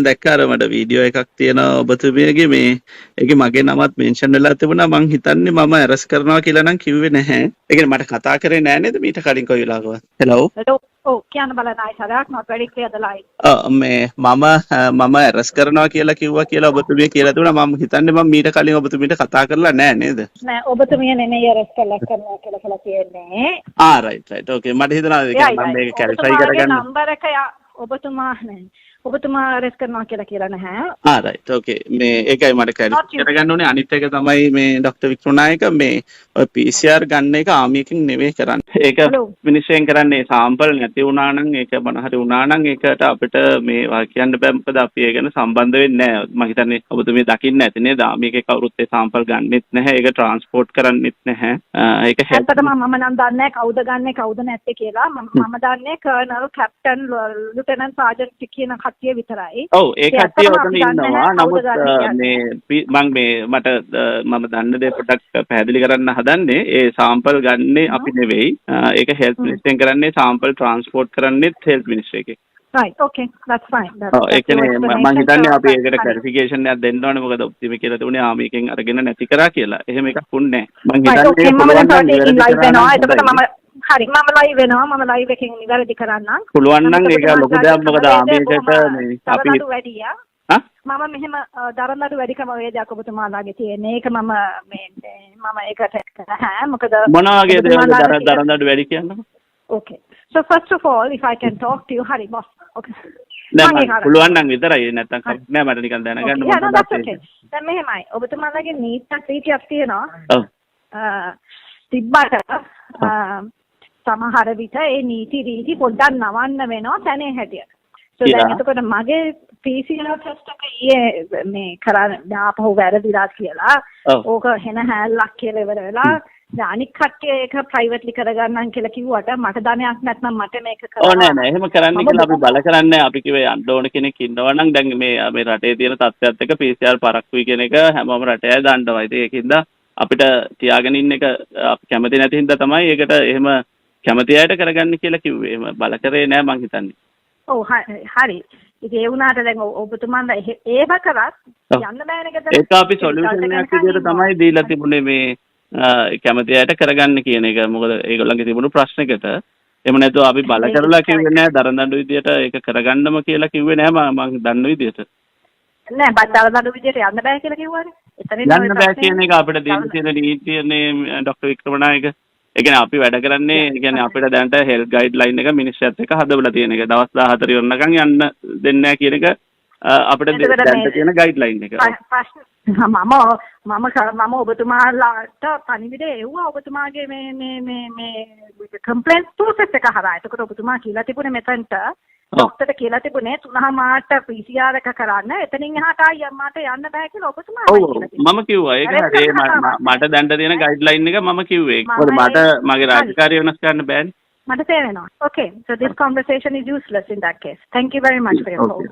දැක්කා අර මට වීඩියෝ එකක් තියෙනවා ඔබතුමියගේ මේ ඒකේ මගේ නමත් මෙන්ෂන් වෙලා තිබුණා මං හිතන්නේ මම ඇරස් කරනවා කියලා නම් කිව්වේ නැහැ. ඒ කියන්නේ මට කතා කරේ නෑ නේද මීට කලින් කොයි වෙලාවකවත්. හෙලෝ. Hello, කියන්න බලන්නයි සරයක් not very clear the line. මේ මම ඇරස් කරනවා කියලා කිව්වා කියලා ඔබතුමිය කියලා තිබුණා මම හිතන්නේ මම මීට කලින් ඔබතුමියට කතා කරලා නෑ නේද? නෑ ඔබතුමිය නෙමෙයි arrest කරනවා කියලා තියෙන්නේ. රයිට් ඕකේ මට හිතනවා මම මේක කැලිෆයි කරගන්න. නම්බර එක ඔබතුමා නේ. ඔබතුමා arrest කරනවා කියලා නැහැ. රයිට් ඕකේ මේ ඒකයි මට කැලිෆයි කරගන්න ඕනේ. අනිත් එක තමයි මේ ડોક્ટર වික්‍රමනායක මේ PCR ගන්න එක ආමියකින් නෙවෙයි කරන්නේ. ඒක මිනිස්සෙන් කරන්නේ සාම්පල් නැති වුණා නම් ඒක මොන හරි වුණා නම් ඒකට අපිට මේ කියන්න බෑ මොකද අපි ඒ ගැන සම්බන්ධ වෙන්නේ නැහැ. මම හිතන්නේ ඔබතුමිය දකින්න ඇති නේද? ආමියකේ කවුරුත් ඒ සාම්පල් ගන්නෙත් නැහැ. ඒක ට්‍රාන්ස්පෝර්ට් කරන්නෙත් නැහැ. ඒක ඇත්තටම මම නම් දන්නේ නැහැ කවුද ගන්නෙ කවුද නැත්තේ කියලා. මම දන්නේ කර්නල් කැප්ටන් ලුටනන්ට් සාජන්ට් කියන කට්ටිය විතරයි. ඔව් ඒ කට්ටිය ඔතන ඉන්නවා. නමුත් මේ මම දන්න දේ පොඩ්ඩක් පැහැදිලි කරන්න හදන්නේ ඒ සාම්පල් ගන්නේ අපි නෙවෙයි. ඒක හෙල්ත් මිනිස්ට්‍රියෙන් කරන්නේ සාම්පල් ට්‍රාන්ස්පෝර්ට් කරන්නේත් හෙල්ත් මිනිස්ට්‍රි එකේ. right okay that's fine ඒ කියන්නේ මම හිතන්නේ අපි ඒකට ක්ලැරිෆිකේෂන් එකක් දෙන්න ඕනේ මොකද ඔප්ටිමි කියලා තුනේ ආමිකෙන් අරගෙන නැති කරා කියලා. එහෙම එකක් වුන්නේ නැහැ. මම හිතන්නේ හරි මම ලයිව් වෙනවා මම ලයිව් එකකින් නිවැරදි කරන්නම්. පුළුවන් නම් ඒක ලොකු දෙයක් මොකද ආමිකට මේ අපි වැඩියා. මම මෙහෙම දරන්නට වැඩිකම වේදයක් ඔබතුමාලාගේ තියෙන. ඒක මම ඒකට නැහැ. මොකද මොන වගේ දේවල් දරන්නට වැඩි කියන්නේ? Okay. So first of all, if I can talk to you, Hari boss. Okay. දැන් පුළුවන් නම් විතරයි නැත්තම් කවුරුත් නෑ මට නිකන් දැනගන්න ඕනේ. Yeah, that's okay. දැන් මෙහෙමයි. ඔබතුමාලාගේ නීතියක් තියෙනවා. ඔව්. තිබ්බට සමහර විට ඒ නීති පොඩ්ඩක් නවන්න වෙනවා තැනේ හැටියට. So දැන් එතකොට මගේ PCR test එක ඊයේ මේ කරන්න ආපහු වැරදිලා කියලා. ඕක හෙන හැල්ලක් කියලා ඉවර වෙලා දැන් අනික් කට්ටිය ඒක ප්‍රයිවට්ලි කරගන්නම් කියලා කිව්වට මට ධනයක් නැත්නම් මට මේක කරන්න නෑ එහෙම කරන්න කියලා අපි බල කරන්නේ අපි කිව්වේ යන්න ඕන කෙනෙක් ඉන්නවා නම් දැන් මේ රටේ තියෙන තත්ත්වයත් එක්ක PCR පරක්කුයි කියන එක හැමෝම රටේ අය දන්නවා. ඉතින් ඒකින්ද අපිට තියාගෙන ඉන්න එක අපි කැමති නැති හින්දා තමයි ඒකට එහෙම කැමති අයට කරගන්න කියලා කිව්වේ. එහෙම බල කරේ නෑ මං හිතන්නේ. ඔව් හරි. ඉතින් ඒ වුණාට දැන් ඔබතුමාලා ඒව කරත් යන්න බෑනේ ගෙදර. ඒක අපි සොලියුෂන් එකක් විදිහට තමයි දීලා තිබුණේ මේ කැමති අයට කරගන්න කියන එක. මොකද ඒගොල්ලන්ගේ තිබුණු ප්‍රශ්නයකට එහෙම නැතුව අපි බල කරලා කිව්වේ නෑ දරදඬු විදියට ඒක කරගන්නම කියලා කිව්වේ නෑ මම දන්න විදියට. නෑ බත් දරදඬු විදියට යන්න බෑ කියලා කිව්වනේ. එතනින් යන්න බෑ කියන එක අපිට දෙන්න තියෙන නීතියනේ ડોક્ટર වික්‍රමනායක. ඒ කියන්නේ අපි වැඩ කරන්නේ ඒ කියන්නේ අපිට දැනට හෙල්ත් ගයිඩ්ලයින් එක මිනිස්සුත් එක්ක හදවලා තියෙන එක. දවස් 14 ඉවරනකම් යන්න දෙන්නේ නැහැ කියන එක අපිට දැනට තියෙන ගයිඩ්ලයින් එක. මම ඔබතුමාලාට පණිවිඩය එව්වා ඔබතුමාගේ මේ කම්ප්ලේන්ට් ප්‍රොසෙස් එක හරහා. එතකොට ඔබතුමා කියලා තිබුණේ මෙතනට ડોක්ටර්ට කියලා තිබුණේ 3 මාට PCR එක කරන්න. එතනින් එහාට ආයෙ මට යන්න බෑ කියලා ඔබතුමා කියලා තිබුණා. මම කිව්වා ඒක හරි මට දැනට තියෙන ගයිඩ්ලයින් එක මම කිව්වේ. මොකද මට මගේ රාජකාරිය වෙනස් කරන්න බෑනේ. මට තේරෙනවා. Okay, so this conversation is useless in that case. Thank you very much for your call.